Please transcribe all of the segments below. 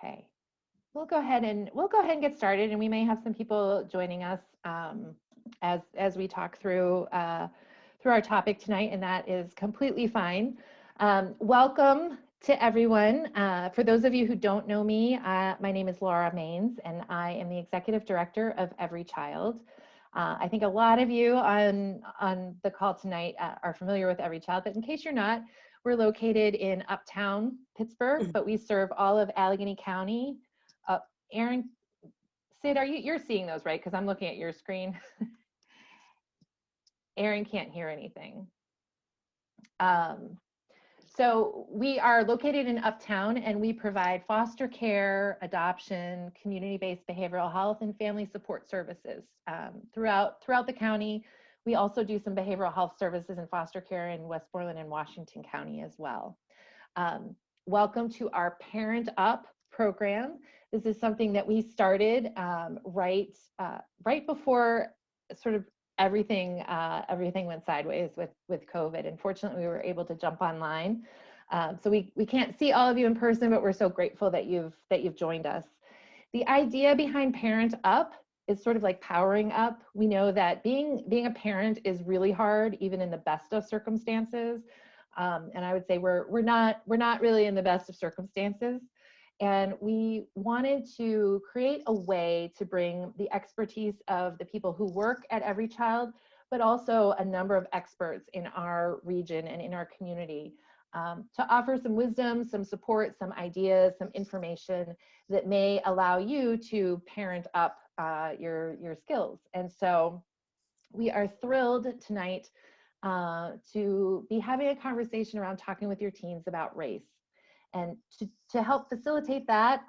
Okay, we'll go ahead and get started, and we may have some people joining us as we talk through our topic tonight, and that is completely fine. Welcome to everyone. For those of you who don't know me, my name is Laura Maines, and I am the Executive Director of Every Child. I think a lot of you on the call tonight are familiar with Every Child, but in case you're not, we're located in Uptown Pittsburgh, but we serve all of Allegheny County. Aaron, Sid, you're seeing those, right? Because I'm looking at your screen. Aaron can't hear anything. So we are located in Uptown, and we provide foster care, adoption, community-based behavioral health, and family support services throughout the county. We also do some behavioral health services and foster care in Westmoreland and Washington County as well. Welcome to our Parent Up program. This is something that we started right before sort of everything went sideways with COVID. And fortunately, we were able to jump online. So we can't see all of you in person, but we're so grateful that you've joined us. The idea behind Parent Up is sort of like powering up. We know that being a parent is really hard, even in the best of circumstances. And I would say we're not really in the best of circumstances. And we wanted to create a way to bring the expertise of the people who work at Every Child, but also a number of experts in our region and in our community to offer some wisdom, some support, some ideas, some information that may allow you to parent up your skills. And so we are thrilled tonight to be having a conversation around talking with your teens about race. And to help facilitate that,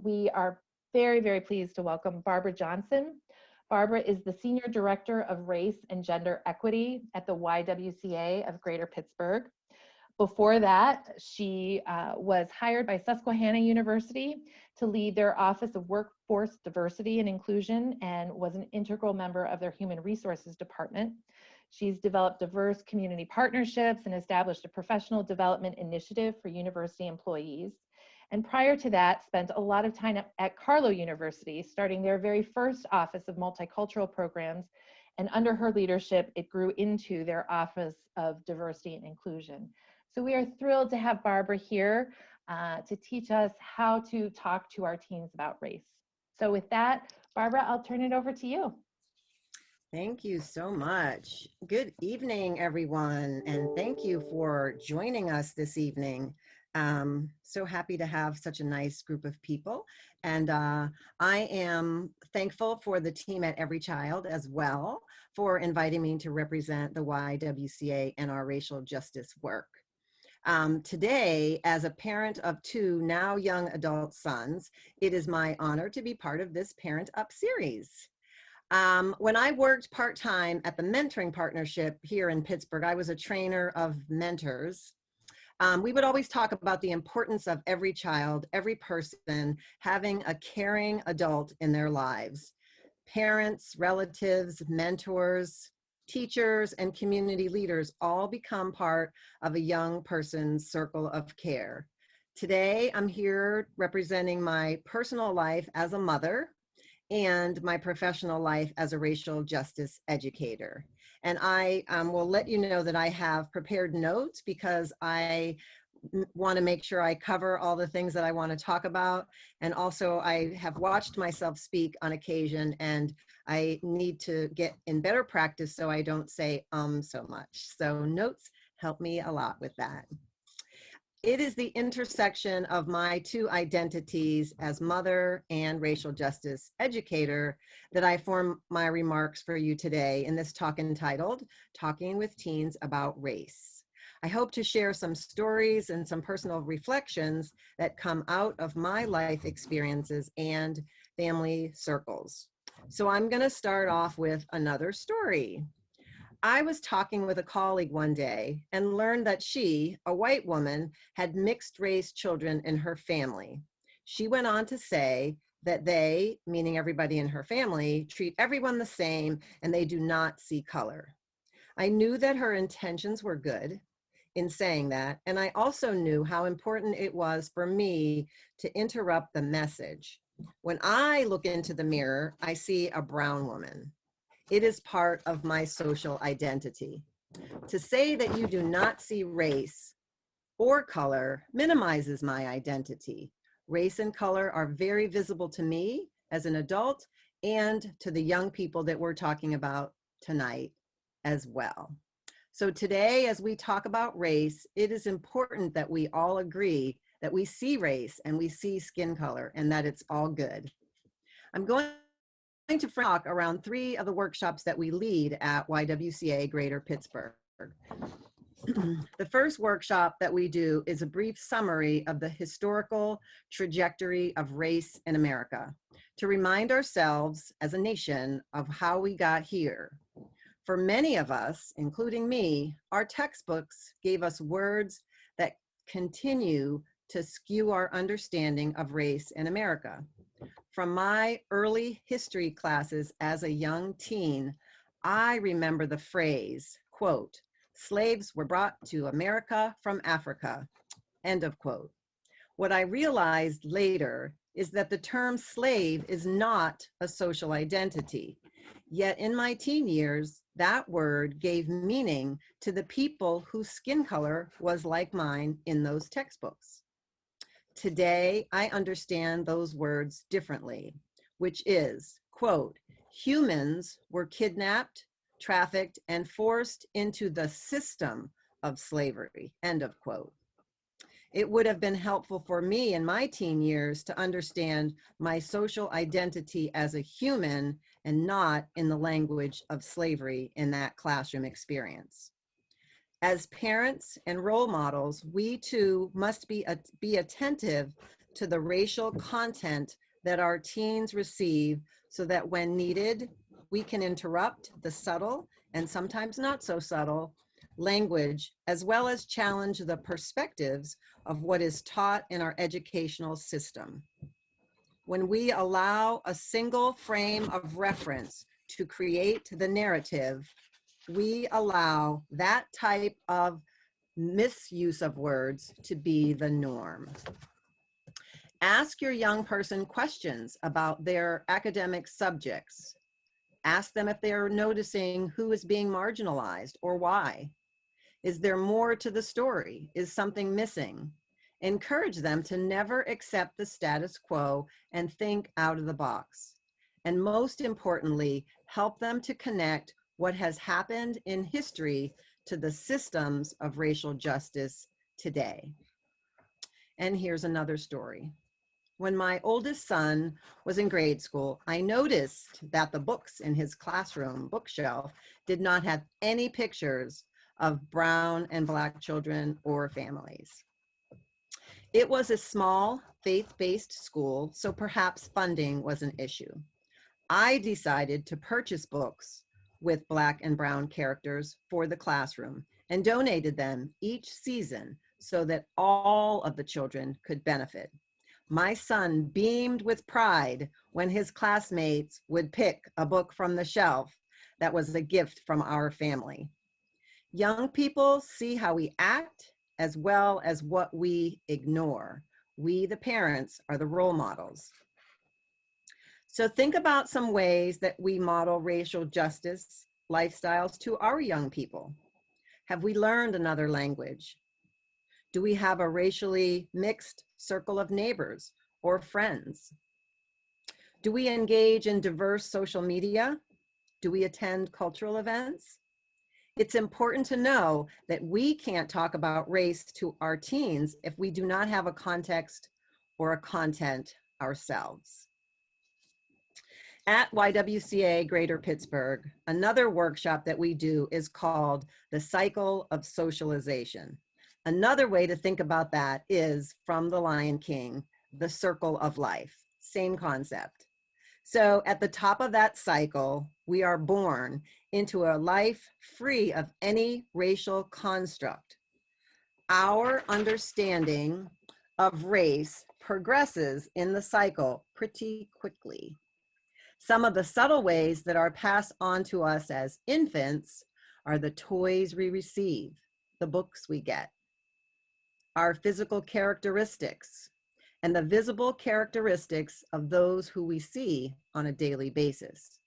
we are very, very pleased to welcome Barbara Johnson. Barbara is the Senior Director of Race and Gender Equity at the YWCA of Greater Pittsburgh. Before that, she was hired by Susquehanna University to lead their Office of Workforce Diversity and Inclusion and was an integral member of their Human Resources Department. She's developed diverse community partnerships and established a professional development initiative for university employees. And prior to that, spent a lot of time at Carlow University, starting their very first Office of Multicultural Programs. And under her leadership, it grew into their Office of Diversity and Inclusion. So we are thrilled to have Barbara here to teach us how to talk to our teens about race. So with that, Barbara, I'll turn it over to you. Thank you so much. Good evening, everyone, and thank you for joining us this evening. So happy to have such a nice group of people, and I am thankful for the team at Every Child as well for inviting me to represent the YWCA and our racial justice work. Today, as a parent of two now young adult sons, it is my honor to be part of this Parent Up series. When I worked part-time at the Mentoring Partnership here in Pittsburgh, I was a trainer of mentors. We would always talk about the importance of every child, every person having a caring adult in their lives. Parents, relatives, mentors, teachers, and community leaders all become part of a young person's circle of care. Today, I'm here representing my personal life as a mother and my professional life as a racial justice educator. And I will let you know that I have prepared notes because I want to make sure I cover all the things that I want to talk about. And also I have watched myself speak on occasion, and I need to get in better practice so I don't say so much. So notes help me a lot with that. It is the intersection of my two identities as mother and racial justice educator that I form my remarks for you today in this talk entitled, Talking with Teens About Race. I hope to share some stories and some personal reflections that come out of my life experiences and family circles. So I'm going to start off with another story. I was talking with a colleague one day and learned that she, a white woman, had mixed race children in her family. She went on to say that they, meaning everybody in her family, treat everyone the same and they do not see color. I knew that her intentions were good. in saying that. And I also knew how important it was for me to interrupt the message. When I look into the mirror, I see a brown woman. It is part of my social identity. To say that you do not see race or color minimizes my identity. Race and color are very visible to me as an adult and to the young people that we're talking about tonight as well. So today, as we talk about race, it is important that we all agree that we see race and we see skin color and that it's all good. I'm going to talk around 3 of the workshops that we lead at YWCA Greater Pittsburgh. The first workshop that we do is a brief summary of the historical trajectory of race in America to remind ourselves as a nation of how we got here. For many of us, including me, our textbooks gave us words that continue to skew our understanding of race in America. From my early history classes as a young teen, I remember the phrase, quote, "Slaves were brought to America from Africa," end of quote. What I realized later is that the term slave is not a social identity. Yet in my teen years, that word gave meaning to the people whose skin color was like mine in those textbooks. Today, I understand those words differently, which is, quote, "Humans were kidnapped, trafficked, and forced into the system of slavery," end of quote. It would have been helpful for me in my teen years to understand my social identity as a human and not in the language of slavery in that classroom experience. As parents and role models, we too must be attentive to the racial content that our teens receive so that when needed, we can interrupt the subtle and sometimes not so subtle language, as well as challenge the perspectives of what is taught in our educational system. When we allow a single frame of reference to create the narrative, we allow that type of misuse of words to be the norm. Ask your young person questions about their academic subjects. Ask them if they're noticing who is being marginalized or why. Is there more to the story? Is something missing? Encourage them to never accept the status quo and think out of the box. And most importantly, help them to connect what has happened in history to the systems of racial justice today. And here's another story. When my oldest son was in grade school, I noticed that the books in his classroom bookshelf did not have any pictures of brown and Black children or families. It was a small faith-based school, so perhaps funding was an issue. I decided to purchase books with Black and brown characters for the classroom and donated them each season so that all of the children could benefit. My son beamed with pride when his classmates would pick a book from the shelf that was a gift from our family. Young people see how we act as well as what we ignore. We, the parents, are the role models. So think about some ways that we model racial justice lifestyles to our young people. Have we learned another language? Do we have a racially mixed circle of neighbors or friends? Do we engage in diverse social media? Do we attend cultural events? It's important to know that we can't talk about race to our teens if we do not have a context or a content ourselves. At YWCA Greater Pittsburgh, another workshop that we do is called the cycle of socialization. Another way to think about that is from The Lion King, the circle of life, same concept. So at the top of that cycle, we are born into a life free of any racial construct. Our understanding of race progresses in the cycle pretty quickly. Some of the subtle ways that are passed on to us as infants are the toys we receive, the books we get, our physical characteristics, and the visible characteristics of those who we see on a daily basis.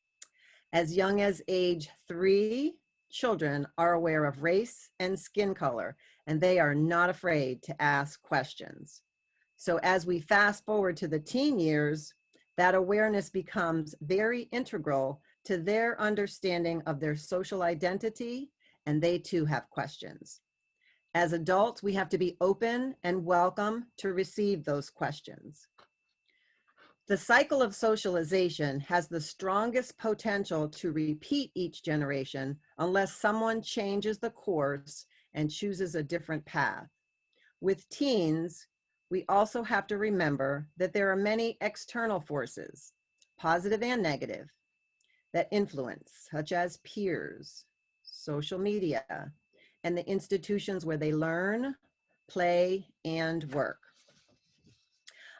As young as age 3, children are aware of race and skin color, and they are not afraid to ask questions. So as we fast forward to the teen years, that awareness becomes very integral to their understanding of their social identity, and they too have questions. As adults, we have to be open and welcome to receive those questions. The cycle of socialization has the strongest potential to repeat each generation unless someone changes the course and chooses a different path. With teens, we also have to remember that there are many external forces, positive and negative, that influence, such as peers, social media, and the institutions where they learn, play, and work.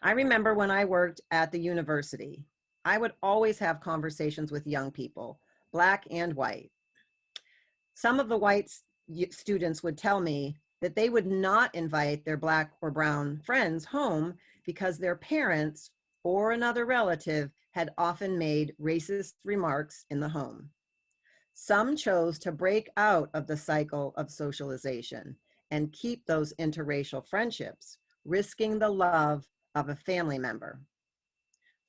I remember when I worked at the university, I would always have conversations with young people, Black and white. Some of the white students would tell me that they would not invite their Black or brown friends home because their parents or another relative had often made racist remarks in the home. Some chose to break out of the cycle of socialization and keep those interracial friendships, risking the love of a family member.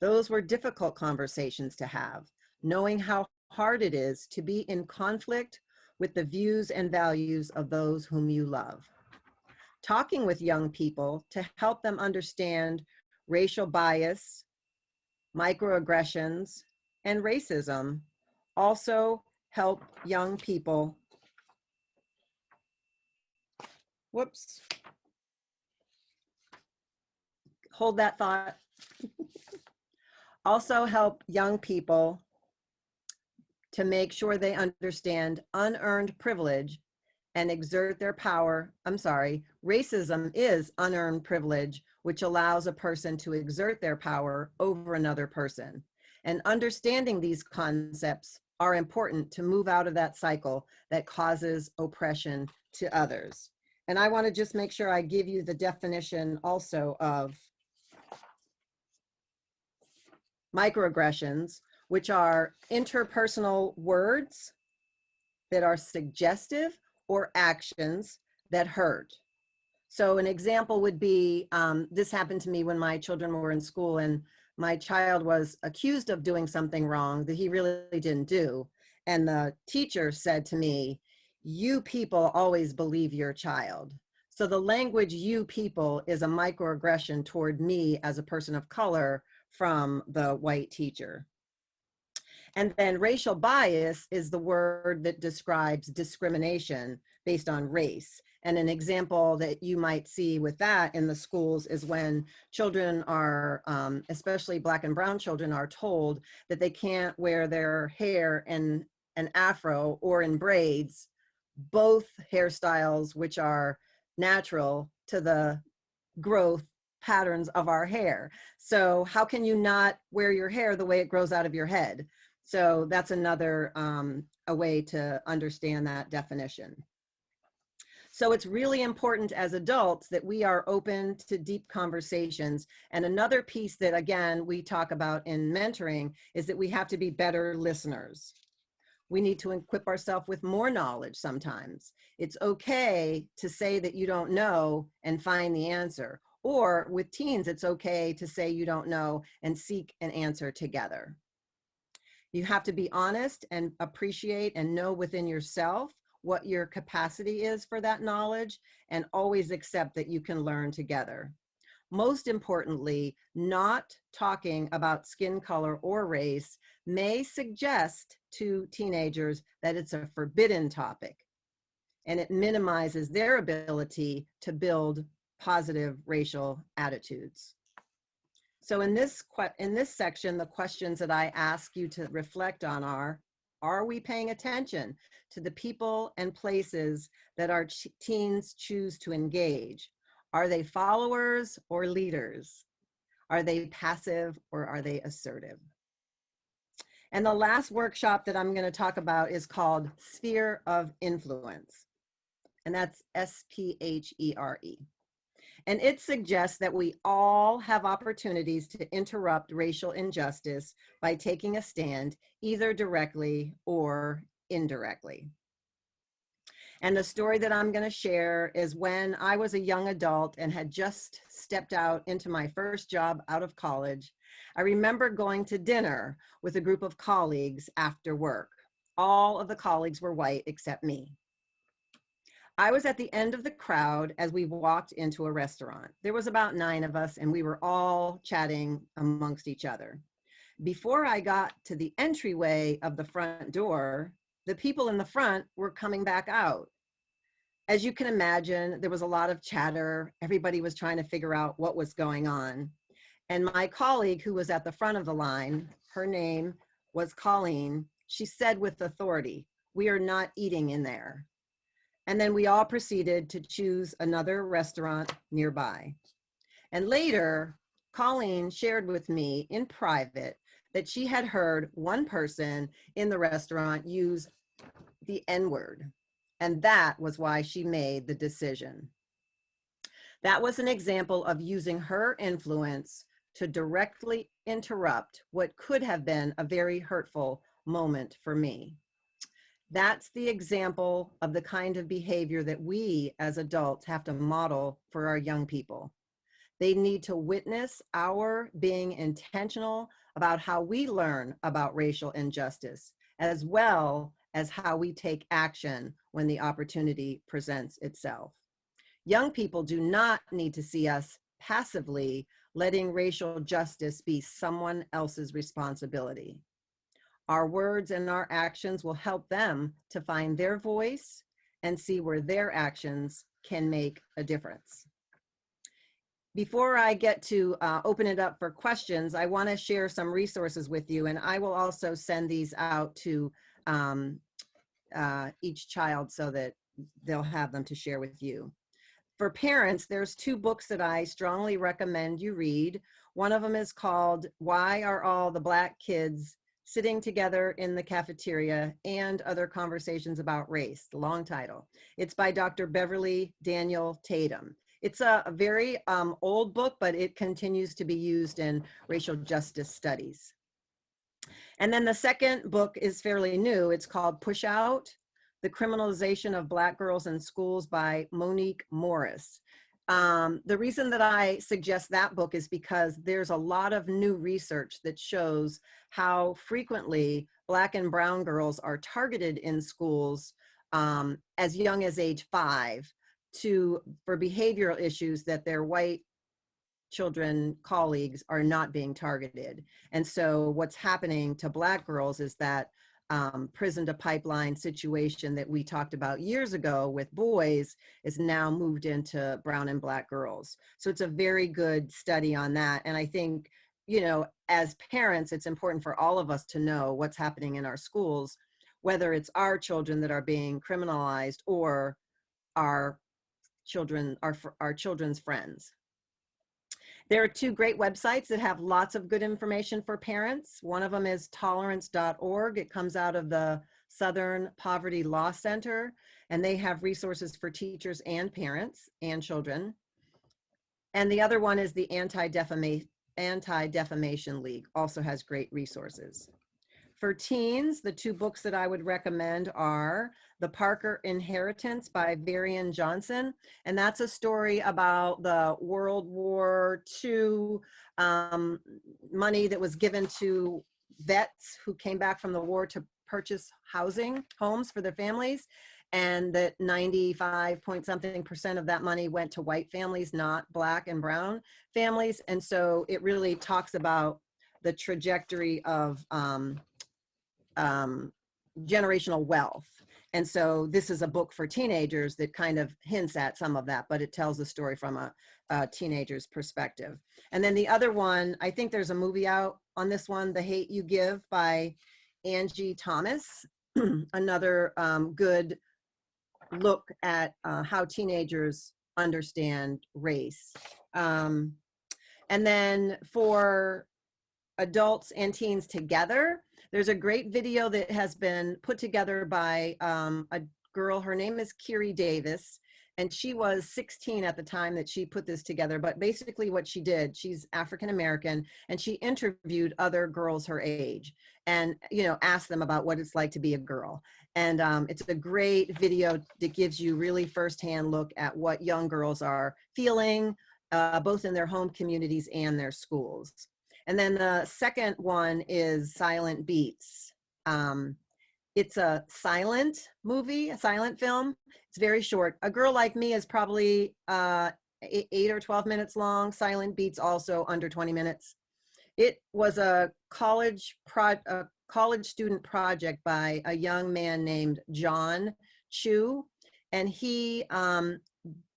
Those were difficult conversations to have, knowing how hard it is to be in conflict with the views and values of those whom you love. Talking with young people to help them understand racial bias, microaggressions, and racism also help young people, hold that thought, also help young people to make sure they understand unearned privilege and exert their power. Racism is unearned privilege, which allows a person to exert their power over another person. And understanding these concepts are important to move out of that cycle that causes oppression to others. And I want to just make sure I give you the definition also of microaggressions, which are interpersonal words that are suggestive or actions that hurt. So an example would be, this happened to me when my children were in school and my child was accused of doing something wrong that he really didn't do. And the teacher said to me, "You people always believe your child." So the language "you people" is a microaggression toward me as a person of color from the white teacher. And then racial bias is the word that describes discrimination based on race. And an example that you might see with that in the schools is when children are, especially Black and brown children, are told that they can't wear their hair in an afro or in braids, both hairstyles which are natural to the growth patterns of our hair. So how can you not wear your hair the way it grows out of your head? So that's another a way to understand that definition. So it's really important as adults that we are open to deep conversations. And another piece that, again, we talk about in mentoring is that we have to be better listeners. We need to equip ourselves with more knowledge sometimes. It's okay to say that you don't know and find the answer. Or with teens, it's okay to say you don't know and seek an answer together. You have to be honest and appreciate and know within yourself what your capacity is for that knowledge, and always accept that you can learn together. Most importantly, not talking about skin color or race may suggest to teenagers that it's a forbidden topic, and it minimizes their ability to build positive racial attitudes. So in this section, the questions that I ask you to reflect on are we paying attention to the people and places that our teens choose to engage? Are they followers or leaders? Are they passive or are they assertive? And the last workshop that I'm going to talk about is called Sphere of Influence. and that's SPHERE. And it suggests that we all have opportunities to interrupt racial injustice by taking a stand, either directly or indirectly. And the story that I'm going to share is when I was a young adult and had just stepped out into my first job out of college. I remember going to dinner with a group of colleagues after work. All of the colleagues were white except me. I was at the end of the crowd as we walked into a restaurant. There was about 9 of us, and we were all chatting amongst each other. Before I got to the entryway of the front door, the people in the front were coming back out. As you can imagine, there was a lot of chatter. Everybody was trying to figure out what was going on. And my colleague who was at the front of the line, her name was Colleen, she said with authority, "We are not eating in there." And then we all proceeded to choose another restaurant nearby. And later, Colleen shared with me in private that she had heard one person in the restaurant use the N-word. And that was why she made the decision. That was an example of using her influence to directly interrupt what could have been a very hurtful moment for me. That's the example of the kind of behavior that we as adults have to model for our young people. They need to witness our being intentional about how we learn about racial injustice, as well as how we take action when the opportunity presents itself. Young people do not need to see us passively letting racial justice be someone else's responsibility. Our words and our actions will help them to find their voice and see where their actions can make a difference. Before I get to open it up for questions, I want to share some resources with you, and I will also send these out to each child so that they'll have them to share with you. For parents, there's 2 books that I strongly recommend you read. One of them is called "Why Are All the Black Kids Sitting Together in the Cafeteria and Other Conversations About Race," the long title. It's by Dr. Beverly Daniel Tatum. It's a very old book, but it continues to be used in racial justice studies. And then the second book is fairly new. It's called "Push Out: The Criminalization of Black Girls in Schools" by Monique Morris. The reason that I suggest that book is because there's a lot of new research that shows how frequently Black and brown girls are targeted in schools as young as age 5 for behavioral issues that their white children colleagues are not being targeted. And so what's happening to Black girls is that prison to pipeline situation that we talked about years ago with boys is now moved into brown and Black girls. So it's a very good study on that. And I think, you know, as parents, it's important for all of us to know what's happening in our schools, whether it's our children that are being criminalized or our children's friends. There are 2 great websites that have lots of good information for parents. One of them is tolerance.org. It comes out of the Southern Poverty Law Center, and they have resources for teachers and parents and children. And the other one is the Anti-Defamation League, also has great resources. For teens, the 2 books that I would recommend are "The Parker Inheritance" by Varian Johnson. And that's a story about the World War II money that was given to vets who came back from the war to purchase homes for their families. And that 95-point-something% of that money went to white families, not Black and brown families. And so it really talks about the trajectory of generational wealth. And so this is a book for teenagers that kind of hints at some of that, but it tells the story from a teenager's perspective. And then the other one, I think there's a movie out on this one, "The Hate You Give" by Angie Thomas. Another good look at how teenagers understand race. And then for adults and teens together, there's a great video that has been put together by a girl. Her name is Kiri Davis, and she was 16 at the time that she put this together. But basically what she did, she's African American, and she interviewed other girls her age and, you know, asked them about what it's like to be a girl. And it's a great video that gives you really firsthand look at what young girls are feeling, both in their home communities and their schools. And then the second one is Silent Beats. It's a silent movie, a silent film. It's very short. A Girl Like Me is probably 8 or 12 minutes long. Silent Beats also under 20 minutes. It was a college student project by a young man named John Chu, and he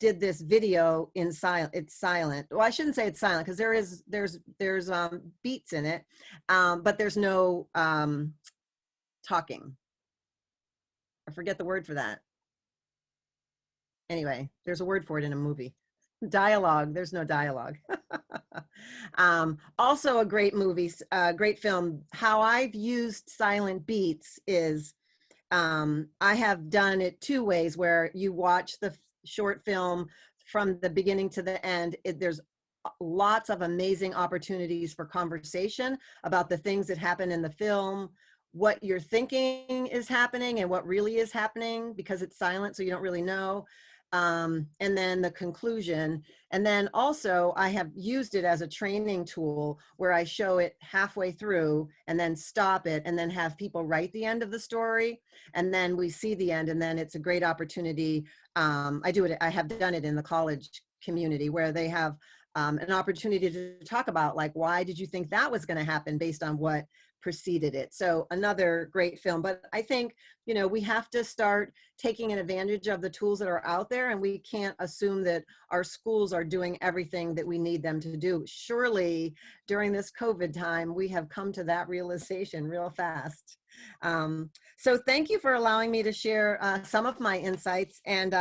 did this video in silent. It's silent. Well, I shouldn't say it's silent because there's beats in it, but there's no talking. I forget the word for that. Anyway, there's a word for it in a movie. Dialogue. There's no dialogue. Also a great movie, great film. How I've used silent beats is I have done it two ways, where you watch the short film from the beginning to the end. There's lots of amazing opportunities for conversation about the things that happen in the film, what you're thinking is happening and what really is happening, because it's silent, so you don't really know. And then the conclusion. And then also I have used it as a training tool where I show it halfway through and then stop it and then have people write the end of the story. And then we see the end, and then it's a great opportunity. I have done it in the college community where they have an opportunity to talk about, like, why did you think that was going to happen based on what preceded it. So another great film. But I think, you know, we have to start taking an advantage of the tools that are out there, and we can't assume that our schools are doing everything that we need them to do. Surely during this COVID time, we have come to that realization real fast. So thank you for allowing me to share some of my insights. And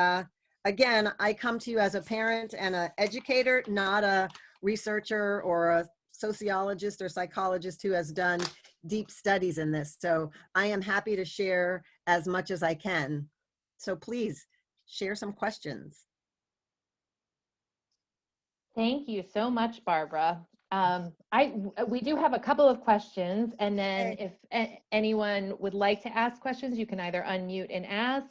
again, I come to you as a parent and an educator, not a researcher or a sociologist or psychologist who has done deep studies in this. So I am happy to share as much as I can. So please share some questions. Thank you so much, Barbara. We do have a couple of questions, and then if anyone would like to ask questions, you can either unmute and ask,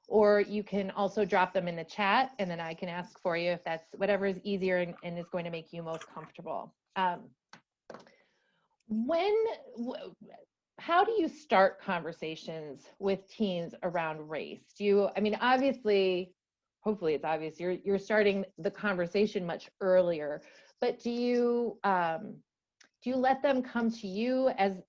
or you can also drop them in the chat, and then I can ask for you if that's whatever is easier and is going to make you most comfortable. How do you start conversations with teens around race? I mean, obviously, hopefully it's obvious, you're starting the conversation much earlier, but do you let them come to you as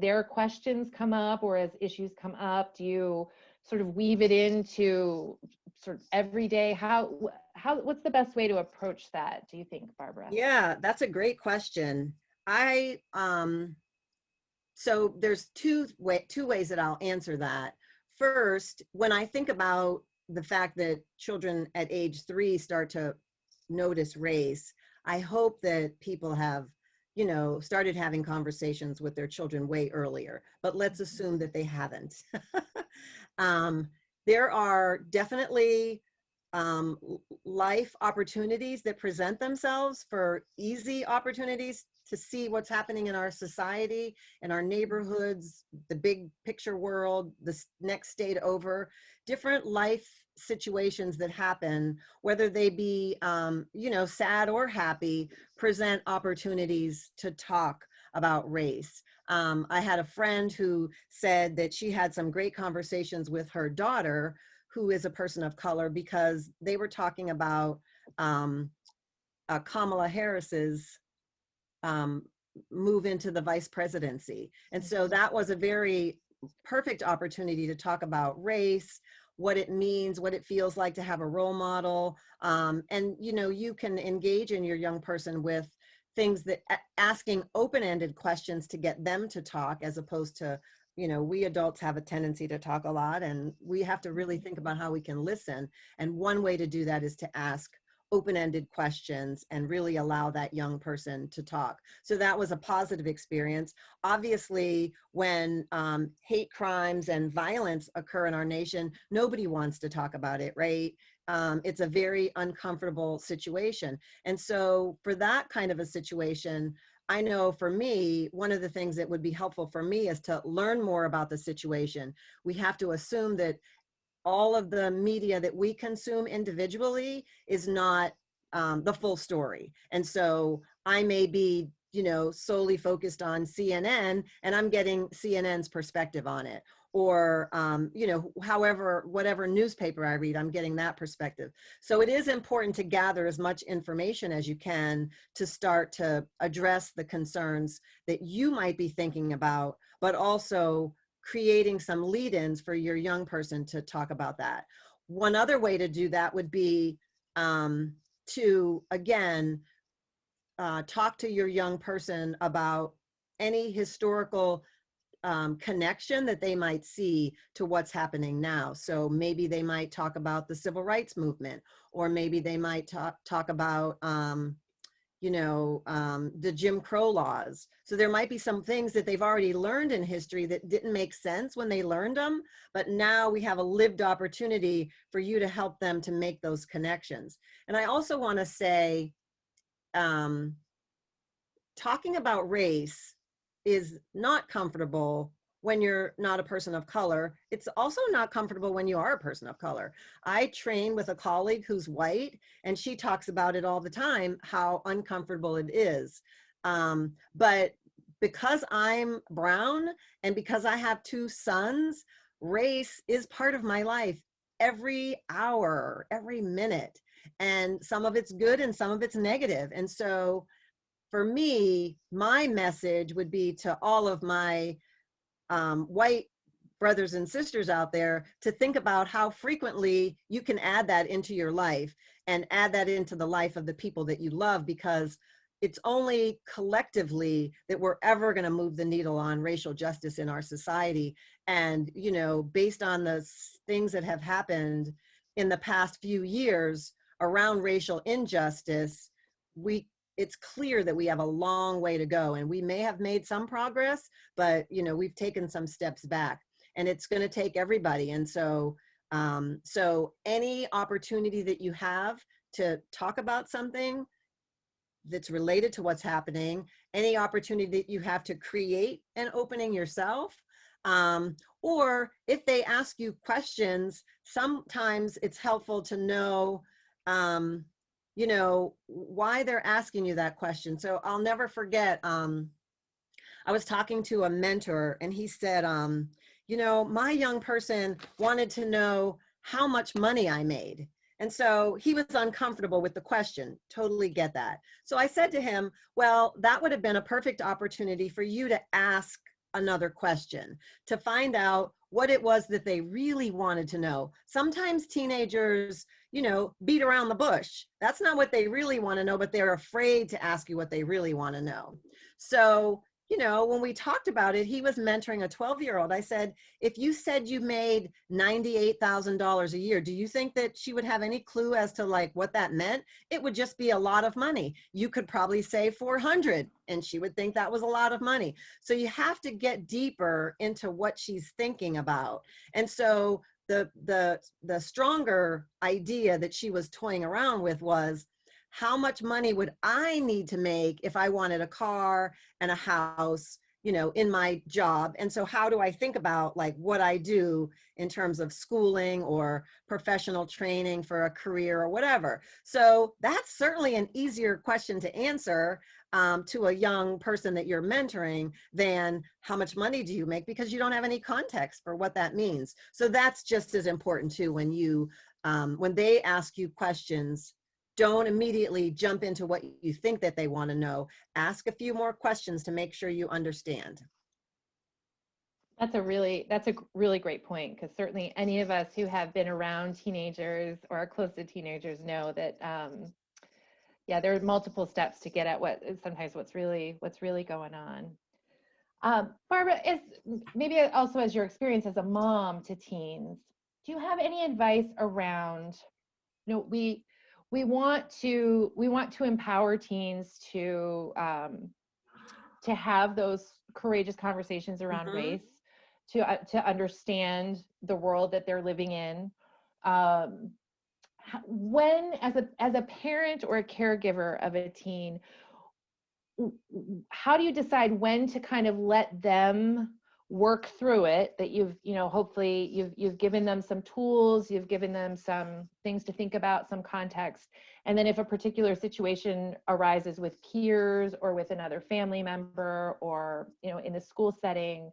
their questions come up or as issues come up? Do you sort of weave it into sort of every day? What's the best way to approach that, do you think, Barbara? Yeah, that's a great question. So there's two ways that I'll answer that. First, when I think about the fact that children at age 3 start to notice race, I hope that people have, you know, started having conversations with their children way earlier, but let's assume that they haven't. There are definitely life opportunities that present themselves for easy opportunities to see what's happening in our society, in our neighborhoods, the big picture world, the next state over, different life situations that happen, whether they be, you know, sad or happy, present opportunities to talk about race. I had a friend who said that she had some great conversations with her daughter, who is a person of color, because they were talking about Kamala Harris's move into the vice presidency. And so that was a very perfect opportunity to talk about race, what it means, what it feels like to have a role model. And, you know, you can engage in your young person with things that asking open-ended questions to get them to talk, as opposed to, you know, we adults have a tendency to talk a lot, and we have to really think about how we can listen. And one way to do that is to ask open-ended questions and really allow that young person to talk. So that was a positive experience. Obviously, when hate crimes and violence occur in our nation, nobody wants to talk about it, right? It's a very uncomfortable situation. And so for that kind of a situation, I know for me, one of the things that would be helpful for me is to learn more about the situation. We have to assume that all of the media that we consume individually is not the full story. And so I may be, solely focused on CNN and I'm getting CNN's perspective on it. Or, whatever newspaper I read, I'm getting that perspective. So it is important to gather as much information as you can to start to address the concerns that you might be thinking about, but also creating some lead-ins for your young person to talk about that. One other way to do that would be to, again, talk to your young person about any historical connection that they might see to what's happening now. So maybe they might talk about the civil rights movement, or maybe they might talk about the Jim Crow laws. So there might be some things that they've already learned in history that didn't make sense when they learned them, but now we have a lived opportunity for you to help them to make those connections. And I also want to say, talking about race is not comfortable when you're not a person of color. It's also not comfortable when you are a person of color. I train with a colleague who's white, and she talks about it all the time, how uncomfortable it is. But because I'm brown and because I have two sons, race is part of my life every hour, every minute. And some of it's good and some of it's negative. And so for me, my message would be to all of my white brothers and sisters out there to think about how frequently you can add that into your life and add that into the life of the people that you love, because it's only collectively that we're ever going to move the needle on racial justice in our society. And, based on the things that have happened in the past few years around racial injustice, it's clear that we have a long way to go, and we may have made some progress, but we've taken some steps back, and it's going to take everybody. And so any opportunity that you have to talk about something that's related to what's happening, any opportunity that you have to create an opening yourself, or if they ask you questions, sometimes it's helpful to know why they're asking you that question. So I'll never forget, I was talking to a mentor, and he said, my young person wanted to know how much money I made. And so he was uncomfortable with the question. Totally get that. So I said to him, well, that would have been a perfect opportunity for you to ask another question, to find out what it was that they really wanted to know. Sometimes teenagers, beat around the bush. That's not what they really want to know, but they're afraid to ask you what they really want to know. So, when we talked about it, he was mentoring a 12-year-old. I said, if you said you made $98,000 a year, do you think that she would have any clue as to what that meant? It would just be a lot of money. You could probably say 400, and she would think that was a lot of money. So you have to get deeper into what she's thinking about. And so the stronger idea that she was toying around with was, how much money would I need to make if I wanted a car and a house, in my job? And so how do I think about what I do in terms of schooling or professional training for a career or whatever? So that's certainly an easier question to answer to a young person that you're mentoring than how much money do you make, because you don't have any context for what that means. So that's just as important too, when they ask you questions. Don't immediately jump into what you think that they want to know. Ask a few more questions to make sure you understand. That's a really great point, because certainly any of us who have been around teenagers or are close to teenagers know that there are multiple steps to get at what's really going on. Barbara, maybe also as your experience as a mom to teens, do you have any advice around, we want to empower teens to have those courageous conversations around Mhm. race, to understand the world that they're living in. Um, when, as a parent or a caregiver of a teen, how do you decide when to kind of let them work through it, that hopefully you've given them some tools, you've given them some things to think about, some context, and then if a particular situation arises with peers or with another family member, or in the school setting,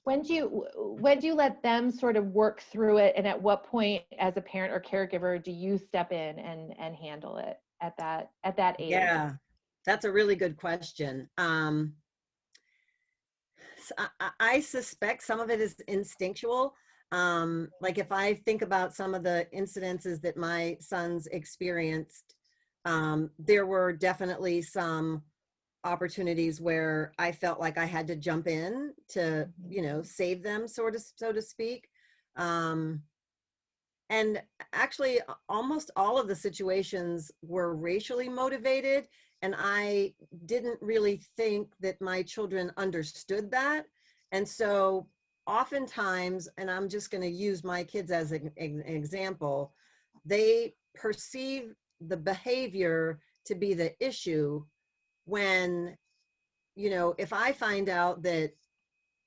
when do you let them sort of work through it, and at what point as a parent or caregiver do you step in and handle it at that age? Yeah, that's a really good question. I suspect some of it is instinctual. Like if I think about some of the incidences that my sons experienced, there were definitely some opportunities where I felt like I had to jump in to, save them, so to speak. Um, and actually, almost all of the situations were racially motivated. And I didn't really think that my children understood that. And so oftentimes, and I'm just going to use my kids as an example, they perceive the behavior to be the issue when, if I find out that,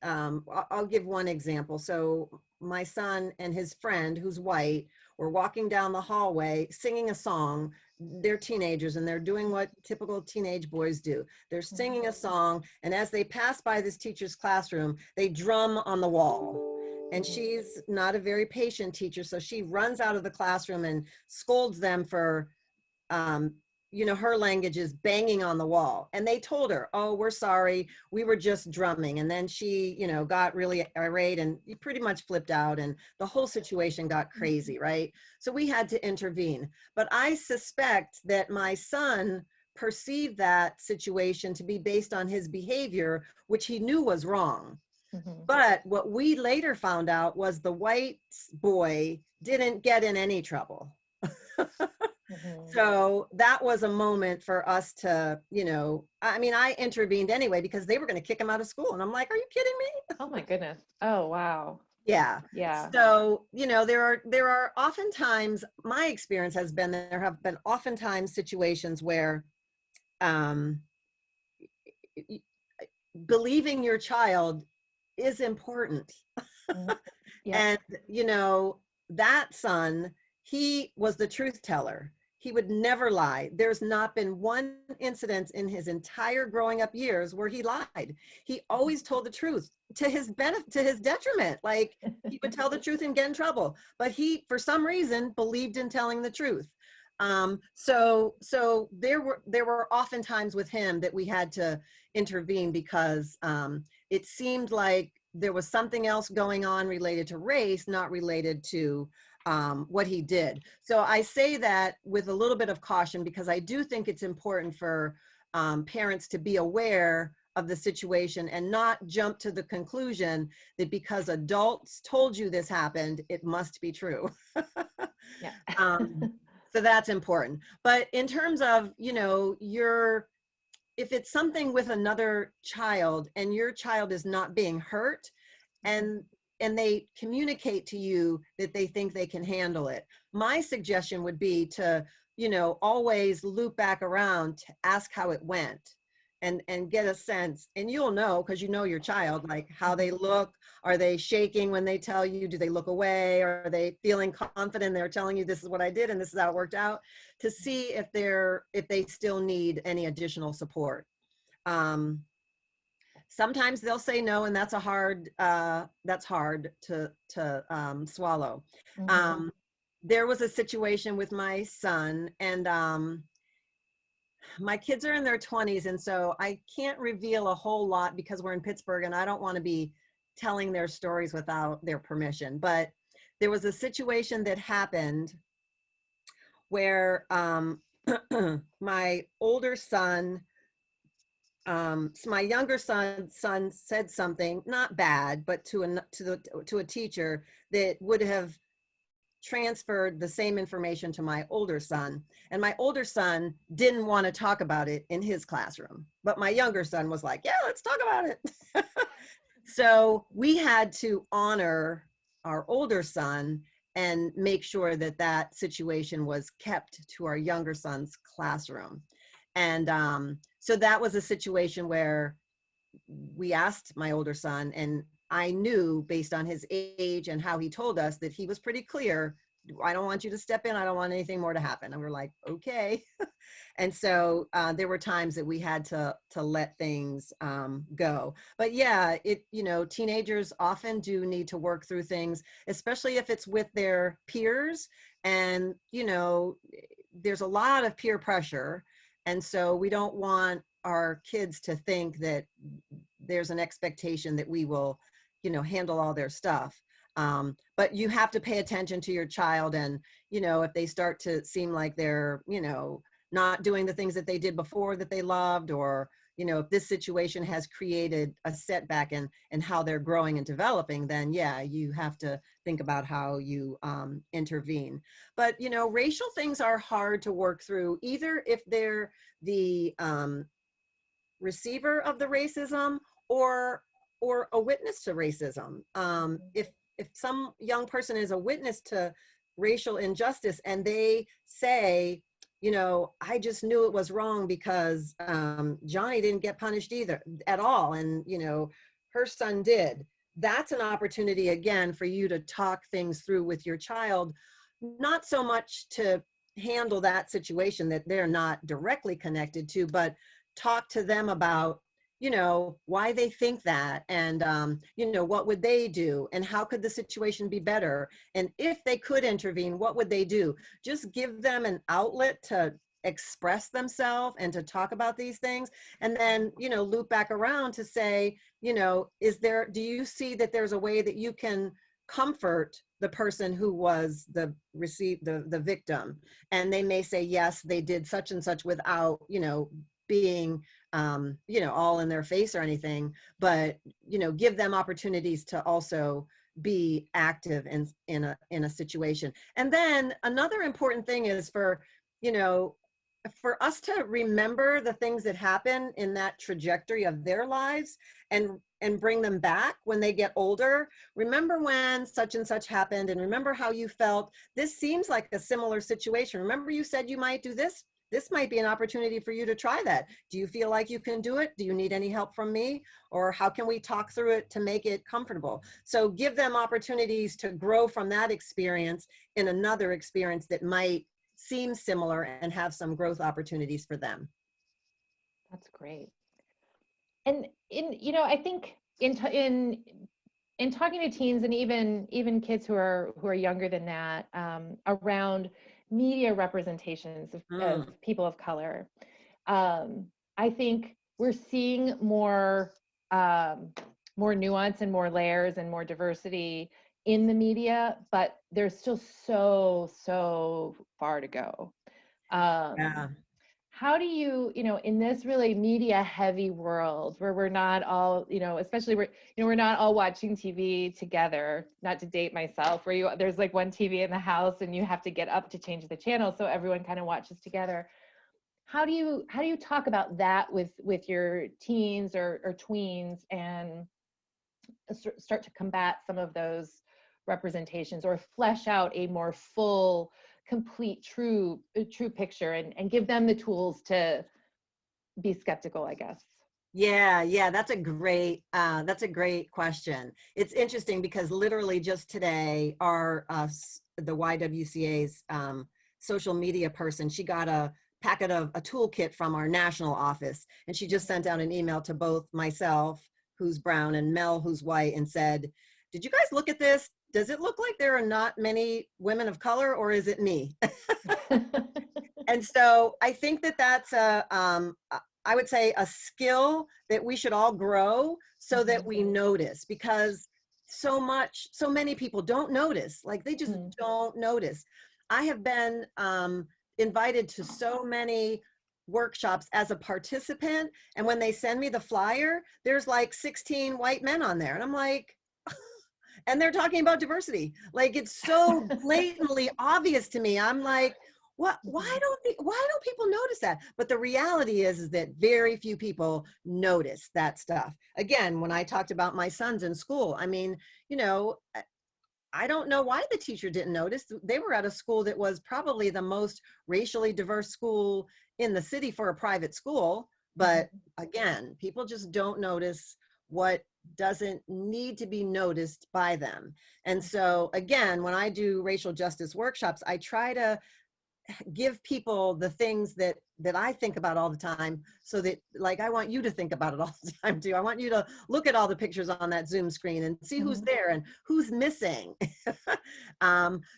I'll give one example. So my son and his friend, who's white, were walking down the hallway singing a song. They're teenagers and they're doing what typical teenage boys do. They're singing a song, and as they pass by this teacher's classroom, they drum on the wall. And she's not a very patient teacher, so she runs out of the classroom and scolds them for um, her language is banging on the wall. And they told her, oh, we're sorry, we were just drumming. And then she, got really irate and pretty much flipped out, and the whole situation got crazy, right? So we had to intervene. But I suspect that my son perceived that situation to be based on his behavior, which he knew was wrong. Mhm. But what we later found out was the white boy didn't get in any trouble. Mhm. So that was a moment for us to, I mean, I intervened anyway because they were going to kick him out of school. And I'm like, are you kidding me? Oh my goodness. Oh wow. Yeah. Yeah. So, there are oftentimes, my experience has been, there have been oftentimes situations where um, believing your child is important. Mhm. Yep. And, that son, he was the truth teller. He would never lie. There's not been one incident in his entire growing up years where he lied. He always told the truth to his benefit, to his detriment. Like he would tell the truth and get in trouble, but he, for some reason, believed in telling the truth. So there were often times with him that we had to intervene because it seemed like there was something else going on related to race, not related to what he did. So I say that with a little bit of caution because I do think it's important for parents to be aware of the situation and not jump to the conclusion that because adults told you this happened, it must be true. Yeah. um, so that's important. But in terms of, if it's something with another child and your child is not being hurt, and they communicate to you that they think they can handle it, my suggestion would be to, always loop back around to ask how it went, and get a sense, and you'll know because you know your child, like how they look. Are they shaking when they tell you? Do they look away? Are they feeling confident? They're telling you this is what I did and this is how it worked out, to see if they still need any additional support. um, Sometimes they'll say no, and that's hard to swallow. Mhm. um, there was a situation with my son, and my kids are in their 20s, and so I can't reveal a whole lot because we're in Pittsburgh and I don't want to be telling their stories without their permission. But there was a situation that happened where my older son, so my younger son said something not bad, but to a teacher that would have transferred the same information to my older son, and my older son didn't want to talk about it in his classroom, but my younger son was like, yeah, let's talk about it. So we had to honor our older son and make sure that that situation was kept to our younger son's classroom. And so that was a situation where we asked my older son, and I knew based on his age and how he told us that he was pretty clear. I don't want you to step in. I don't want anything more to happen. And we're like, okay. And so there were times that we had to let things go. But yeah, teenagers often do need to work through things, especially if it's with their peers. And, there's a lot of peer pressure. And so we don't want our kids to think that there's an expectation that we will, handle all their stuff. But you have to pay attention to your child. And, if they start to seem like they're, not doing the things that they did before that they loved, or, if this situation has created a setback in how they're growing and developing, then yeah, you have to think about how you intervene. But, racial things are hard to work through, either if they're the receiver of the racism or a witness to racism. If some young person is a witness to racial injustice and they say, I just knew it was wrong because Johnny didn't get punished either at all, and her son did. That's an opportunity again for you to talk things through with your child, not so much to handle that situation that they're not directly connected to, but talk to them about why they think that, and what would they do, and how could the situation be better, and if they could intervene, what would they do? Just give them an outlet to express themselves and to talk about these things, and then loop back around to say, do you see that there's a way that you can comfort the person who was the victim? And they may say, yes, they did such and such, without being all in their face or anything, but give them opportunities to also be active in a situation. And then another important thing is for us to remember the things that happen in that trajectory of their lives, and bring them back when they get older. Remember when such and such happened, and remember how you felt. This seems like a similar situation. Remember you said you might do this? This might be an opportunity for you to try that. Do you feel like you can do it? Do you need any help from me? Or how can we talk through it to make it comfortable? So give them opportunities to grow from that experience in another experience that might seem similar and have some growth opportunities for them. That's great. And I think in talking to teens, and even kids who are younger than that, around media representations of people of color, I think we're seeing more nuance and more layers and more diversity in the media, but there's still so far to go. Yeah. How do you, in this really media heavy world where we're not all, especially we're not all watching TV together, not to date myself, where there's like one TV in the house and you have to get up to change the channel so everyone kind of watches together. How do you talk about that with your teens or tweens, and start to combat some of those representations, or flesh out a more full, complete, true picture, and give them the tools to be skeptical, I guess? Yeah, that's a great question. It's interesting because literally just today, the YWCA's social media person, she got a packet of a toolkit from our national office, and she just sent out an email to both myself, who's brown, and Mel, who's white, and said, did you guys look at this? Does it look like there are not many women of color, or is it me? And so I think that that's I would say a skill that we should all grow, so that we notice, because so many people don't notice, like they just don't notice. I have been invited to so many workshops as a participant, and when they send me the flyer, there's like 16 white men on there, and I'm like, and they're talking about diversity. Like, it's so blatantly obvious to me. I'm like, what, why don't people notice that? But the reality is that very few people notice that stuff. Again, when I talked about my sons in school, I mean, you know, I don't know why the teacher didn't notice. They were at a school that was probably the most racially diverse school in the city for a private school. But again, people just don't notice what doesn't need to be noticed by them. And so again, when I do racial justice workshops, I try to give people the things that I think about all the time, so that, like, I want you to think about it all the time too. I want you to look at all the pictures on that Zoom screen and see who's there and who's missing.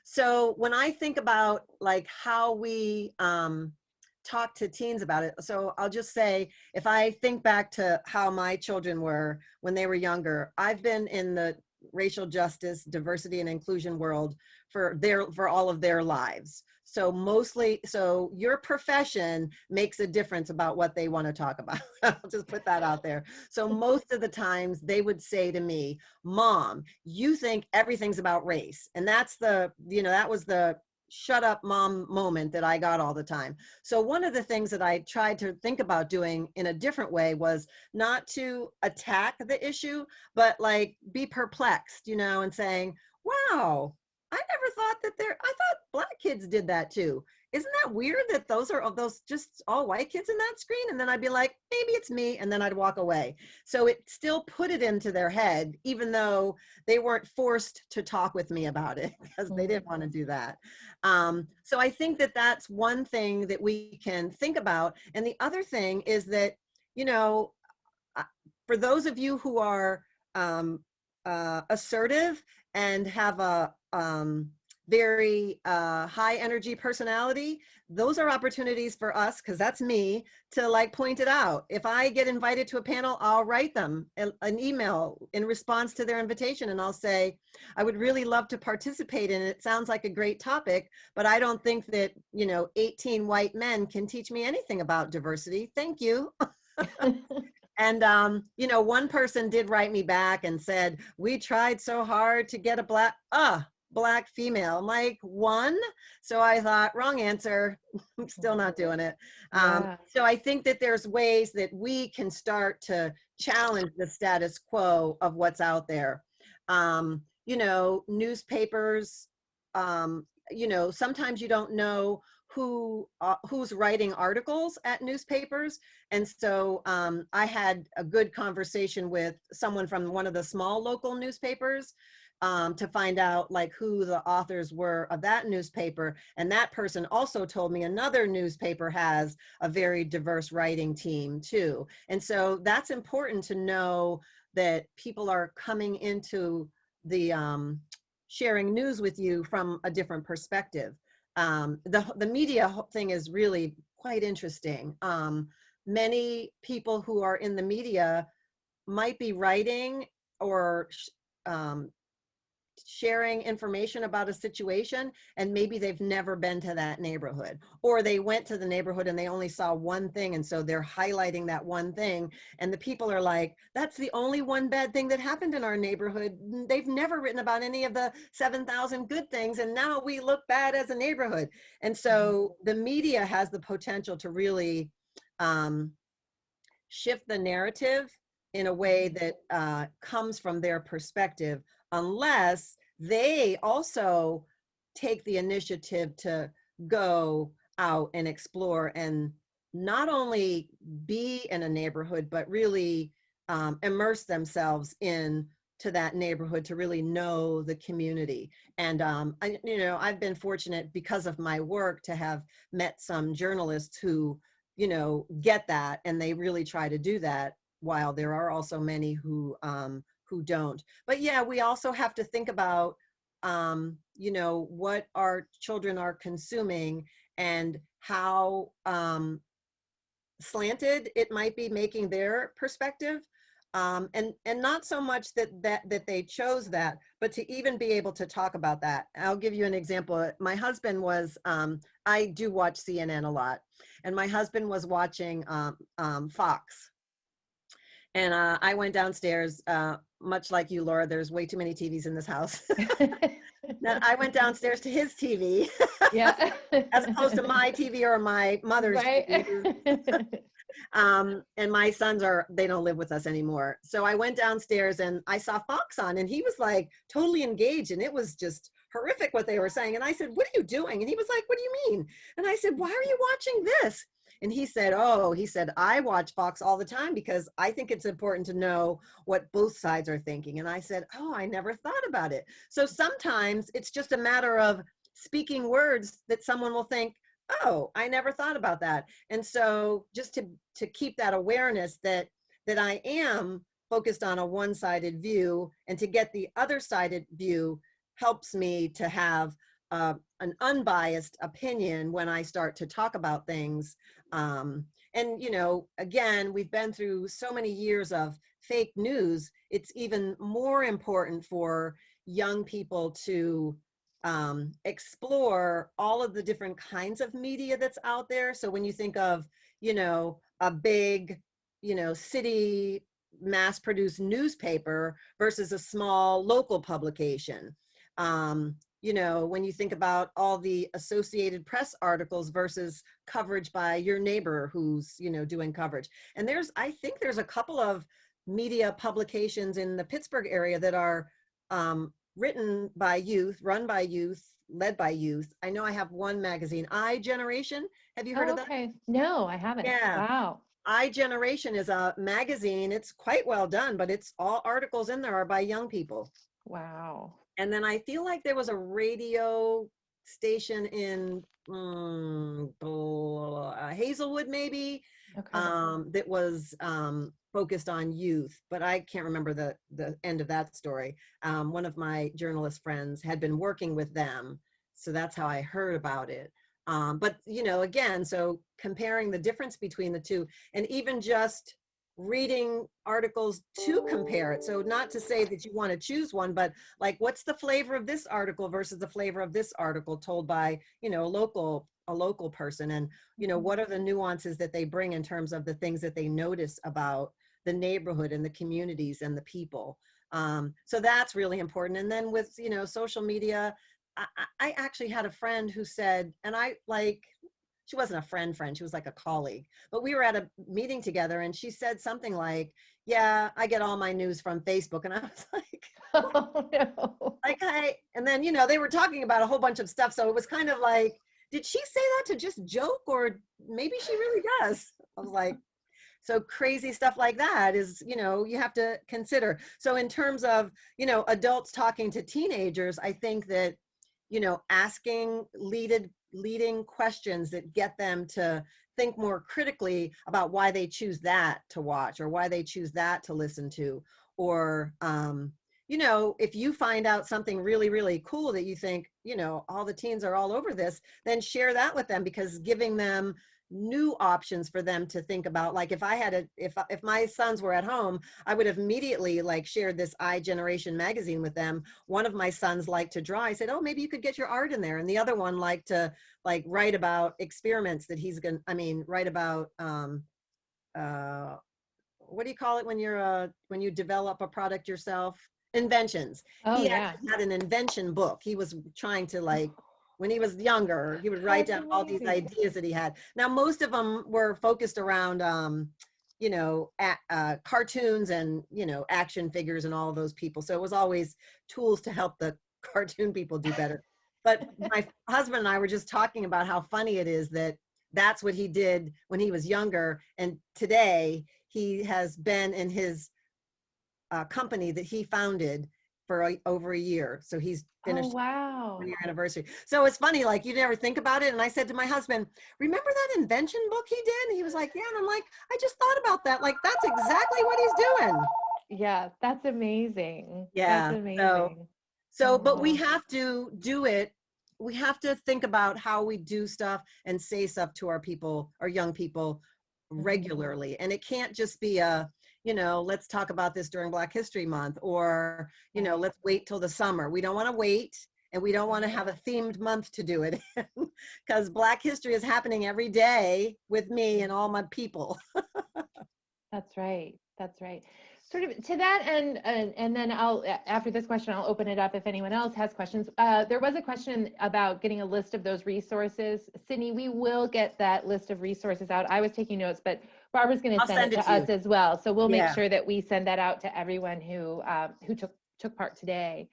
So when I think about like how we talk to teens about it, so I'll just say, if I think back to how my children were when they were younger, I've been in the racial justice, diversity, and inclusion world for all of their lives. So mostly, so your profession makes a difference about what they want to talk about. I'll just put that out there. So most of the times they would say to me, Mom, you think everything's about race. And that's the, you know, that was the shut up mom moment that I got all the time. So one of the things that I tried to think about doing in a different way was not to attack the issue, but like be perplexed, you know, and saying, wow, I never thought that I thought Black kids did that too. Isn't that weird that those are those just all white kids in that screen? And then I'd be like, maybe it's me. And then I'd walk away. So it still put it into their head, even though they weren't forced to talk with me about it, because they didn't want to do that. So I think that that's one thing that we can think about. And the other thing is that, you know, for those of you who are assertive and have a very high energy personality, those are opportunities for us, because that's me, to like point it out. If I get invited to a panel, I'll write them an email in response to their invitation, and I'll say, I would really love to participate in it. It sounds like a great topic, but I don't think that, you know, 18 white men can teach me anything about diversity. Thank you. And, you know, one person did write me back and said, we tried so hard to get a Black female. I'm like, one? So I thought, wrong answer. I'm still not doing it. So I think that there's ways that we can start to challenge the status quo of what's out there. You know, newspapers, you know, sometimes you don't know who's writing articles at newspapers. And so I had a good conversation with someone from one of the small local newspapers to find out like who the authors were of that newspaper. And that person also told me another newspaper has a very diverse writing team too. And so that's important to know, that people are coming into the sharing news with you from a different perspective. The media thing is really quite interesting. Many people who are in the media might be writing or sharing information about a situation, and maybe they've never been to that neighborhood, or they went to the neighborhood and they only saw one thing, and so they're highlighting that one thing, and the people are like, that's the only one bad thing that happened in our neighborhood. They've never written about any of the 7,000 good things, and now we look bad as a neighborhood. And so the media has the potential to really shift the narrative in a way that comes from their perspective, unless they also take the initiative to go out and explore and not only be in a neighborhood, but really immerse themselves in to that neighborhood, to really know the community. And you know, I've been fortunate because of my work to have met some journalists who, you know, get that, and they really try to do that, while there are also many who don't. But yeah, we also have to think about, you know, what our children are consuming and how slanted it might be making their perspective. And not so much that they chose that, but to even be able to talk about that. I'll give you an example. My husband was, I do watch CNN a lot, and my husband was watching Fox. And I went downstairs. much like you, Laura, there's way too many TVs in this house. Now, I went downstairs to his TV Yeah. as opposed to my TV or my mother's Right. TV. And my sons they don't live with us anymore. So I went downstairs and I saw Fox on, and he was like totally engaged, and it was just horrific what they were saying. And I said, "What are you doing?" And he was like, "What do you mean?" And I said, "Why are you watching this?" And he said, "I watch Fox all the time because I think it's important to know what both sides are thinking." And I said, "Oh, I never thought about it." So sometimes it's just a matter of speaking words that someone will think, "Oh, I never thought about that." And so just to keep that awareness that I am focused on a one-sided view, and to get the other-sided view helps me to have an unbiased opinion when I start to talk about things. And, you know, again, we've been through so many years of fake news. It's even more important for young people to explore all of the different kinds of media that's out there. So when you think of, you know, a big, you know, city mass-produced newspaper versus a small local publication, you know, when you think about all the Associated Press articles versus coverage by your neighbor who's, you know, doing coverage. And I think there's a couple of media publications in the Pittsburgh area that are written by youth, run by youth, led by youth. I know I have one magazine, iGeneration. Have you heard of that? Okay. No, I haven't. Yeah. Wow. iGeneration is a magazine. It's quite well done, but it's all articles in there are by young people. Wow. And then I feel like there was a radio station in Hazelwood, maybe, Okay. that was focused on youth, but I can't remember the end of that story. One of my journalist friends had been working with them, so that's how I heard about it. But, you know, again, so comparing the difference between the two, and even just reading articles to compare it. So not to say that you want to choose one, but like, what's the flavor of this article versus the flavor of this article told by, you know, a local person, and, you know, what are the nuances that they bring in terms of the things that they notice about the neighborhood and the communities and the people. So that's really important. And then with, you know, social media, I actually had a friend who said, and I like, she wasn't a friend, she was like a colleague, but we were at a meeting together, and she said something like, "Yeah, I get all my news from Facebook." And I was like, Oh no. and then, you know, they were talking about a whole bunch of stuff. So it was kind of like, did she say that to just joke, or maybe she really does? I was like, so crazy stuff like that is, you know, you have to consider. So in terms of, you know, adults talking to teenagers, I think that, you know, asking leading questions that get them to think more critically about why they choose that to watch, or why they choose that to listen to, or, you know, if you find out something really, really cool that you think, you know, all the teens are all over this, then share that with them, because giving them new options for them to think about. Like if I had if my sons were at home, I would have immediately like shared this iGeneration magazine with them. One of my sons liked to draw. I said, "Oh, maybe you could get your art in there." And the other one liked to like write about experiments that write about what do you call it when when you develop a product yourself? Inventions. Oh He yeah. actually had an invention book. He was trying to like, when he was younger, he would write That's down all these amazing. ideas that he had. Now, most of them were focused around, you know, cartoons and, you know, action figures and all of those people. So it was always tools to help the cartoon people do better. But my husband and I were just talking about how funny it is that that's what he did when he was younger. And today he has been in his company that he founded for over a year. So he's Oh finished wow. 1 year anniversary. So it's funny, like you never think about it. And I said to my husband, "Remember that invention book he did?" And he was like, "Yeah." And I'm like, "I just thought about that. Like, that's exactly what he's doing." Yeah, that's amazing. That's Yeah. amazing. But we Oh, have to do it. We have to think about how we do stuff and say stuff to our people, our young people, mhm. regularly. And it can't just be you know, let's talk about this during Black History Month, or, you know, Right. let's wait till the summer. We don't want to wait, and we don't want to have a themed month to do it in, because Black history is happening every day with me and all my people. That's right. That's right. Sort of to that end, and then after this question, I'll open it up if anyone else has questions. There was a question about getting a list of those resources. Sydney, we will get that list of resources out. I was taking notes, but Barbara's going to I'll send send it it to to you. us as well. So we'll make Yeah. sure that we send that out to everyone who took part today.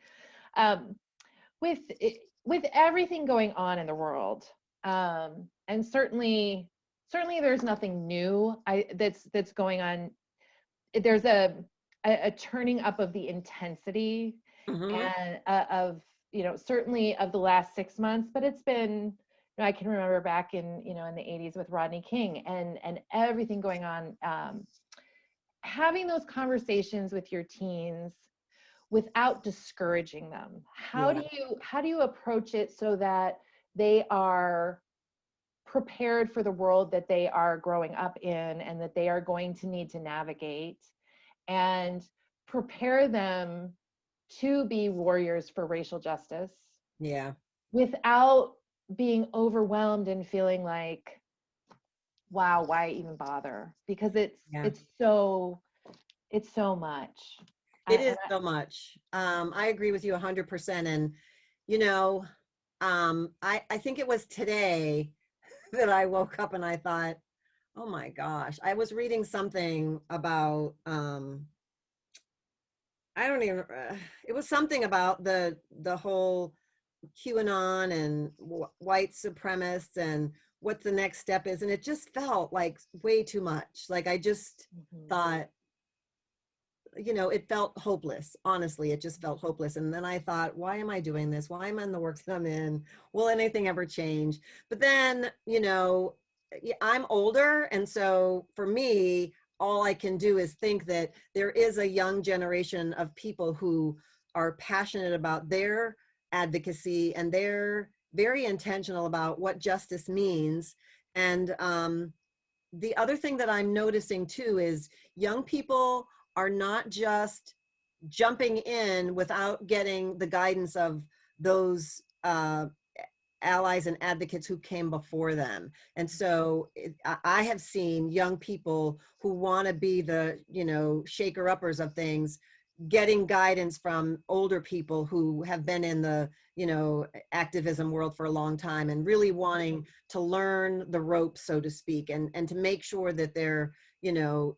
Um, with with everything going on in the world, and certainly there's nothing new that's going on. There's a turning up of the intensity Mm-hmm. and of certainly of the last 6 months, but it's been, I can remember back in in the 80s with Rodney King and everything going on. Having those conversations with your teens without discouraging them, Yeah. how do you approach it so that they are prepared for the world that they are growing up in and that they are going to need to navigate, and prepare them to be warriors for racial justice Yeah. without being overwhelmed and feeling like, wow, why even bother? Because Yeah. it's so much. It And is so much. I agree with you 100%. And, you know, I think it was today that I woke up and I thought, oh my gosh, I was reading something about, I don't even, it was something about the whole QAnon and white supremacists and what the next step is. And it just felt like way too much. Like I just Mhm. thought, it felt hopeless. Honestly, it just felt hopeless. And then I thought, why am I doing this? Why am I in the work that I'm in? Will anything ever change? But then, I'm older. And so for me, all I can do is think that there is a young generation of people who are passionate about their advocacy and they're very intentional about what justice means. And the other thing that I'm noticing too is young people are not just jumping in without getting the guidance of those allies and advocates who came before them. And so I have seen young people who want to be the, shaker uppers of things, getting guidance from older people who have been in the, activism world for a long time and really wanting to learn the ropes, so to speak, and to make sure that they're,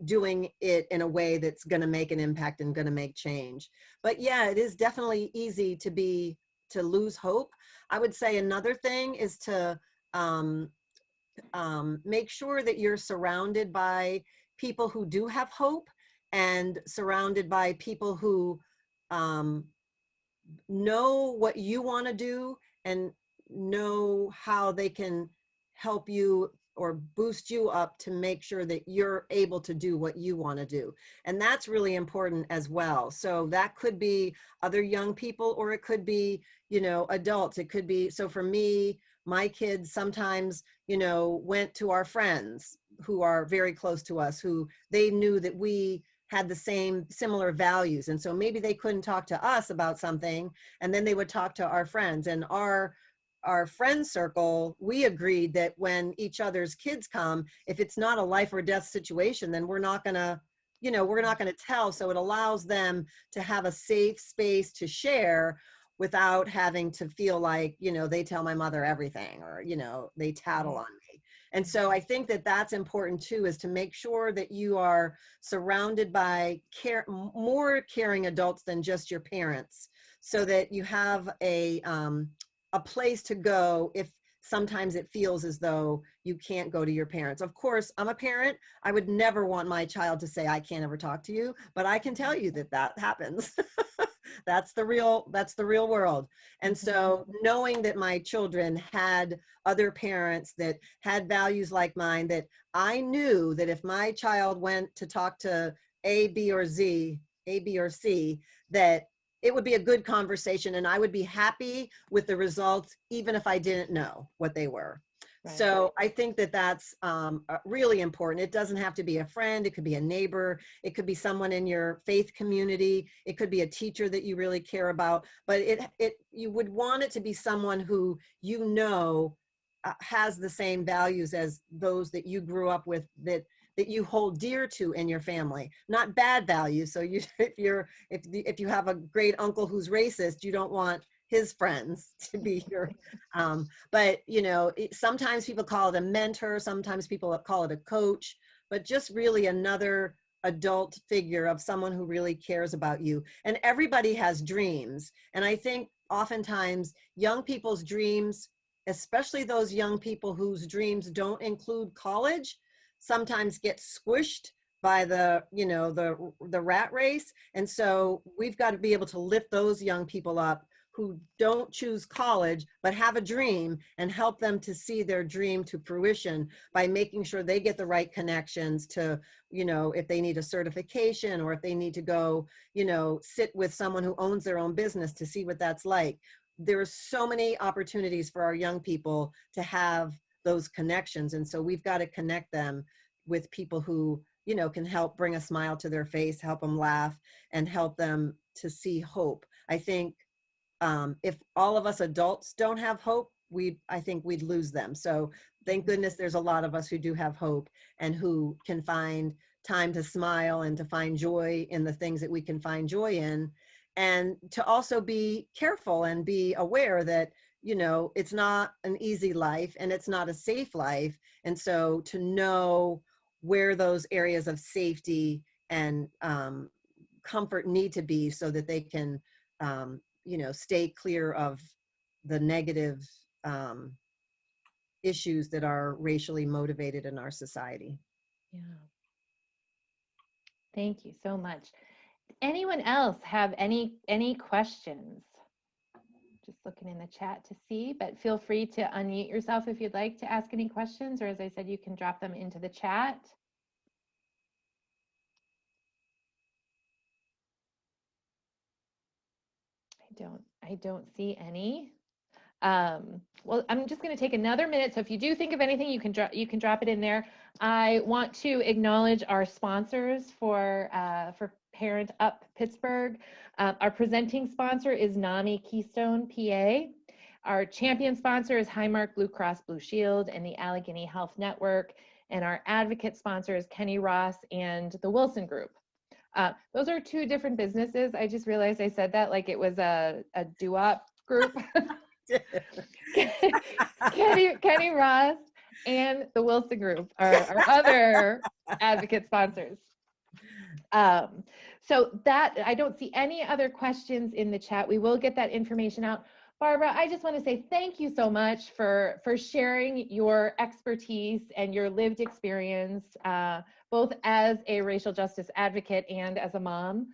doing it in a way that's going to make an impact and going to make change. But yeah, it is definitely easy to lose hope. I would say another thing is to make sure that you're surrounded by people who do have hope and surrounded by people who um, know what you want to do and know how they can help you or boost you up to make sure that you're able to do what you want to do. And that's really important as well. So that could be other young people, or it could be, adults. It could be, so for me, my kids sometimes, went to our friends who are very close to us, who they knew that we had the same similar values. And so maybe they couldn't talk to us about something, and then they would talk to our friends. And our friend circle, we agreed that when each other's kids come, if it's not a life or death situation, then we're not going to, we're not going to tell. So it allows them to have a safe space to share without having to feel like, they tell my mother everything, or, they tattle on me. And so I think that that's important too, is to make sure that you are surrounded by more caring adults than just your parents, so that you have a place to go if sometimes it feels as though you can't go to your parents. Of course, I'm a parent. I would never want my child to say, I can't ever talk to you, but I can tell you that happens. That's the real world. And so knowing that my children had other parents that had values like mine, that I knew that if my child went to talk to A, B, or C, that it would be a good conversation and I would be happy with the results, even if I didn't know what they were. Right. So I think that that's really important. It doesn't have to be a friend. It could be a neighbor. It could be someone in your faith community. It could be a teacher that you really care about. But you would want it to be someone who has the same values as those that you grew up with, that that you hold dear to in your family, not bad values. So you, if you have a great uncle who's racist, you don't want his friends to be your, but you know, sometimes people call it a mentor, sometimes people call it a coach, but just really another adult figure of someone who really cares about you. And everybody has dreams. And I think oftentimes young people's dreams, especially those young people whose dreams don't include college, sometimes get squished by the, you know, the rat race. And so we've got to be able to lift those young people up who don't choose college but have a dream, and help them to see their dream to fruition by making sure they get the right connections to, you know, if they need a certification, or if they need to go, you know, sit with someone who owns their own business to see what that's like. There are so many opportunities for our young people to have those connections. And so we've got to connect them with people who, you know, can help bring a smile to their face, help them laugh, and help them to see hope. I think if all of us adults don't have hope, I think we'd lose them. So thank goodness there's a lot of us who do have hope, and who can find time to smile and to find joy in the things that we can find joy in, and to also be careful and be aware that, you know, it's not an easy life and it's not a safe life. And so to know where those areas of safety and comfort need to be, so that they can you know, stay clear of the negative issues that are racially motivated in our society. Yeah. Thank you so much. Anyone else have any questions? Just looking in the chat to see, but feel free to unmute yourself if you'd like to ask any questions, or as I said, you can drop them into the chat. I don't see any. Well, I'm just going to take another minute. So if you do think of anything, you can drop it in there. I want to acknowledge our sponsors for Parent Up Pittsburgh. Our presenting sponsor is NAMI Keystone PA. Our champion sponsor is Highmark Blue Cross Blue Shield and the Allegheny Health Network. And our advocate sponsor is Kenny Ross and the Wilson Group. Those are two different businesses. I just realized I said that like it was a doo-wop group. Kenny Ross and the Wilson Group are our other advocate sponsors. So that, I don't see any other questions in the chat. We will get that information out. Barbara, I just want to say thank you so much for sharing your expertise and your lived experience, both as a racial justice advocate and as a mom.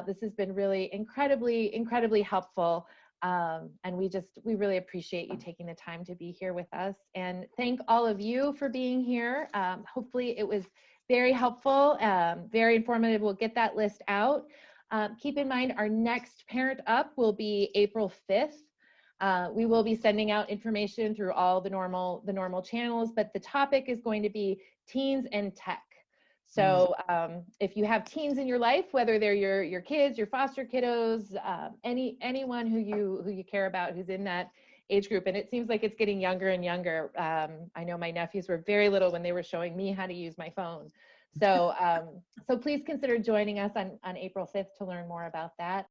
This has been really incredibly helpful. And we really appreciate you taking the time to be here with us, and thank all of you for being here. Hopefully it was very helpful, very informative. We'll get that list out. Keep in mind our next Parent Up will be April 5th. We will be sending out information through all the normal channels, but the topic is going to be teens and tech. So if you have teens in your life, whether they're your kids, your foster kiddos, anyone who you care about who's in that age group, and it seems like it's getting younger and younger. I know my nephews were very little when they were showing me how to use my phone. So so please consider joining us on April 5th to learn more about that.